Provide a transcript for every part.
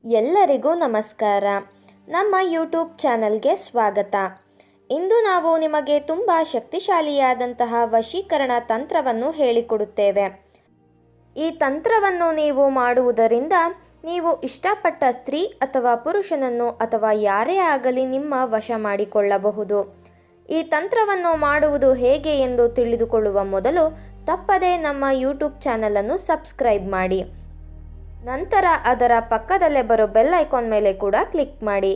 ಎಲ್ಲರಿಗೂ ನಮಸ್ಕಾರ. ನಮ್ಮ ಯೂಟ್ಯೂಬ್ ಚಾನಲ್ಗೆ ಸ್ವಾಗತ. ಇಂದು ನಾವು ನಿಮಗೆ ತುಂಬ ಶಕ್ತಿಶಾಲಿಯಾದಂತಹ ವಶೀಕರಣ ತಂತ್ರವನ್ನು ಹೇಳಿಕೊಡುತ್ತೇವೆ. ಈ ತಂತ್ರವನ್ನು ನೀವು ಮಾಡುವುದರಿಂದ ನೀವು ಇಷ್ಟಪಟ್ಟ ಸ್ತ್ರೀ ಅಥವಾ ಪುರುಷನನ್ನು ಅಥವಾ ಯಾರೇ ಆಗಲಿ ನಿಮ್ಮ ವಶ ಮಾಡಿಕೊಳ್ಳಬಹುದು. ಈ ತಂತ್ರವನ್ನು ಮಾಡುವುದು ಹೇಗೆ ಎಂದು ತಿಳಿದುಕೊಳ್ಳುವ ಮೊದಲು ತಪ್ಪದೇ ನಮ್ಮ ಯೂಟ್ಯೂಬ್ ಚಾನಲನ್ನು ಸಬ್ಸ್ಕ್ರೈಬ್ ಮಾಡಿ. ನಂತರ ಅದರ ಪಕ್ಕದಲ್ಲೇ ಬರೋ ಬೆಲ್ ಐಕಾನ್ ಮೇಲೆ ಕೂಡ ಕ್ಲಿಕ್ ಮಾಡಿ.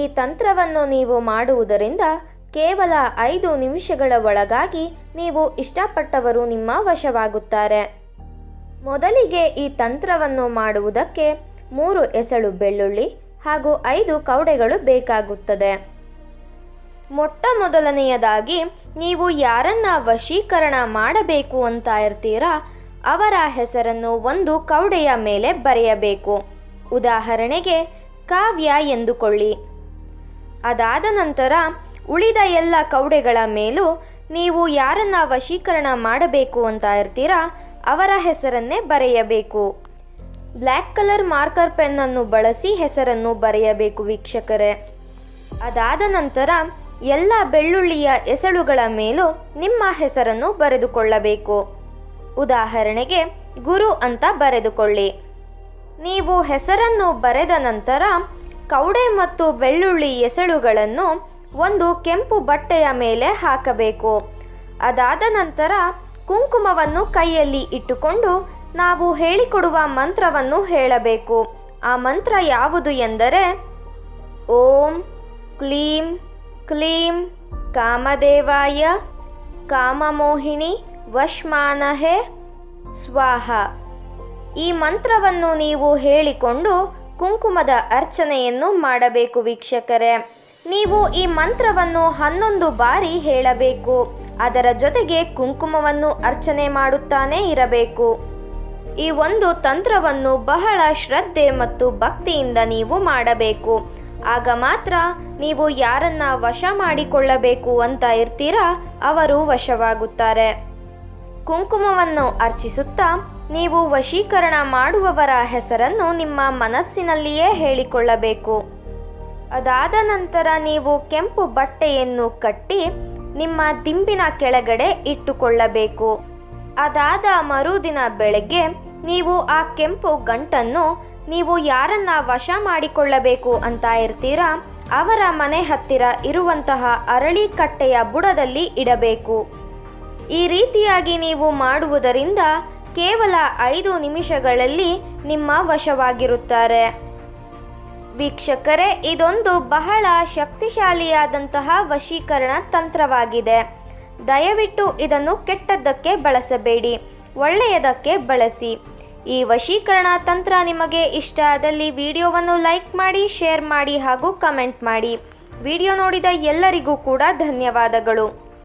ಈ ತಂತ್ರವನ್ನು ನೀವು ಮಾಡುವುದರಿಂದ ಕೇವಲ 5 ನಿಮಿಷಗಳ ಒಳಗಾಗಿ ನೀವು ಇಷ್ಟಪಟ್ಟವರು ನಿಮ್ಮ ವಶವಾಗುತ್ತಾರೆ. ಮೊದಲಿಗೆ ಈ ತಂತ್ರವನ್ನು ಮಾಡುವುದಕ್ಕೆ 3 ಎಸಳು ಬೆಳ್ಳುಳ್ಳಿ ಹಾಗೂ 5 ಕವಡೆಗಳು ಬೇಕಾಗುತ್ತದೆ. ಮೊದಲನೆಯದಾಗಿ ನೀವು ಯಾರನ್ನ ವಶೀಕರಣ ಮಾಡಬೇಕು ಅಂತ ಇರ್ತೀರಾ ಅವರ ಹೆಸರನ್ನು ಒಂದು ಕವಡೆಯ ಮೇಲೆ ಬರೆಯಬೇಕು. ಉದಾಹರಣೆಗೆ ಕಾವ್ಯ ಎಂದುಕೊಳ್ಳಿ. ಅದಾದ ನಂತರ ಉಳಿದ ಎಲ್ಲ ಕವಡೆಗಳ ಮೇಲೂ ನೀವು ಯಾರನ್ನ ವಶೀಕರಣ ಮಾಡಬೇಕು ಅಂತ ಇರ್ತೀರಾ ಅವರ ಹೆಸರನ್ನೇ ಬರೆಯಬೇಕು. ಬ್ಲ್ಯಾಕ್ ಕಲರ್ ಮಾರ್ಕರ್ ಪೆನ್ನನ್ನು ಬಳಸಿ ಹೆಸರನ್ನು ಬರೆಯಬೇಕು ವೀಕ್ಷಕರೇ. ಅದಾದ ನಂತರ ಎಲ್ಲ ಬೆಳ್ಳುಳ್ಳಿಯ ಎಸಳುಗಳ ಮೇಲೂ ನಿಮ್ಮ ಹೆಸರನ್ನು ಬರೆದುಕೊಳ್ಳಬೇಕು. ಉದಾಹರಣೆಗೆ ಗುರು ಅಂತ ಬರೆದುಕೊಳ್ಳಿ. ನೀವು ಹೆಸರನ್ನು ಬರೆದ ನಂತರ ಕವಡೆ ಮತ್ತು ಬೆಳ್ಳುಳ್ಳಿ ಎಸಳುಗಳನ್ನು ಒಂದು ಕೆಂಪು ಬಟ್ಟೆಯ ಮೇಲೆ ಹಾಕಬೇಕು. ಅದಾದ ನಂತರ ಕುಂಕುಮವನ್ನು ಕೈಯಲ್ಲಿ ಇಟ್ಟುಕೊಂಡು ನಾವು ಹೇಳಿಕೊಡುವ ಮಂತ್ರವನ್ನು ಹೇಳಬೇಕು. ಆ ಮಂತ್ರ ಯಾವುದು ಎಂದರೆ ಓಂ ಕ್ಲೀಂ ಕ್ಲೀಂ ಕಾಮದೇವಾಯ ಕಾಮಮೋಹಿನಿ ವಶ್ಮಾನಹೆ ಸ್ವಾಹ. ಈ ಮಂತ್ರವನ್ನು ನೀವು ಹೇಳಿಕೊಂಡು ಕುಂಕುಮದ ಅರ್ಚನೆಯನ್ನು ಮಾಡಬೇಕು ವೀಕ್ಷಕರೇ. ನೀವು ಈ ಮಂತ್ರವನ್ನು 11 ಬಾರಿ ಹೇಳಬೇಕು. ಅದರ ಜೊತೆಗೆ ಕುಂಕುಮವನ್ನು ಅರ್ಚನೆ ಮಾಡುತ್ತಾನೇ ಇರಬೇಕು. ಈ ಒಂದು ತಂತ್ರವನ್ನು ಬಹಳ ಶ್ರದ್ಧೆ ಮತ್ತು ಭಕ್ತಿಯಿಂದ ನೀವು ಮಾಡಬೇಕು. ಆಗ ಮಾತ್ರ ನೀವು ಯಾರನ್ನ ವಶ ಮಾಡಿಕೊಳ್ಳಬೇಕು ಅಂತ ಇರ್ತೀರಾ ಅವರು ವಶವಾಗುತ್ತಾರೆ. ಕುಂಕುಮವನ್ನು ಅರ್ಚಿಸುತ್ತಾ ನೀವು ವಶೀಕರಣ ಮಾಡುವವರ ಹೆಸರನ್ನು ನಿಮ್ಮ ಮನಸ್ಸಿನಲ್ಲಿಯೇ ಹೇಳಿಕೊಳ್ಳಬೇಕು. ಅದಾದ ನಂತರ ನೀವು ಕೆಂಪು ಬಟ್ಟೆಯನ್ನು ಕಟ್ಟಿ ನಿಮ್ಮ ದಿಂಬಿನ ಕೆಳಗಡೆ ಇಟ್ಟುಕೊಳ್ಳಬೇಕು. ಅದಾದ ಮರುದಿನ ಬೆಳಗ್ಗೆ ನೀವು ಆ ಕೆಂಪು ಗಂಟನ್ನು ನೀವು ಯಾರನ್ನ ವಶ ಮಾಡಿಕೊಳ್ಳಬೇಕು ಅಂತ ಇರ್ತೀರಾ ಅವರ ಮನೆ ಹತ್ತಿರ ಇರುವಂತಹ ಅರಳಿ ಕಟ್ಟೆಯ ಬುಡದಲ್ಲಿ ಇಡಬೇಕು. ಈ ರೀತಿಯಾಗಿ ನೀವು ಮಾಡುವುದರಿಂದ ಕೇವಲ 5 ನಿಮಿಷಗಳಲ್ಲಿ ನಿಮ್ಮ ವಶವಾಗಿರುತ್ತಾರೆ. ವೀಕ್ಷಕರೇ, ಇದೊಂದು ಬಹಳ ಶಕ್ತಿಶಾಲಿಯಾದಂತಹ ವಶೀಕರಣ ತಂತ್ರವಾಗಿದೆ. ದಯವಿಟ್ಟು ಇದನ್ನು ಕೆಟ್ಟದ್ದಕ್ಕೆ ಬಳಸಬೇಡಿ, ಒಳ್ಳೆಯದಕ್ಕೆ ಬಳಸಿ. ಈ ವಶೀಕರಣ ತಂತ್ರ ನಿಮಗೆ ಇಷ್ಟ ಆದಲ್ಲಿ ವಿಡಿಯೋವನ್ನು ಲೈಕ್ ಮಾಡಿ, ಶೇರ್ ಮಾಡಿ ಹಾಗೂ ಕಮೆಂಟ್ ಮಾಡಿ. ವಿಡಿಯೋ ನೋಡಿದ ಎಲ್ಲರಿಗೂ ಕೂಡ ಧನ್ಯವಾದಗಳು.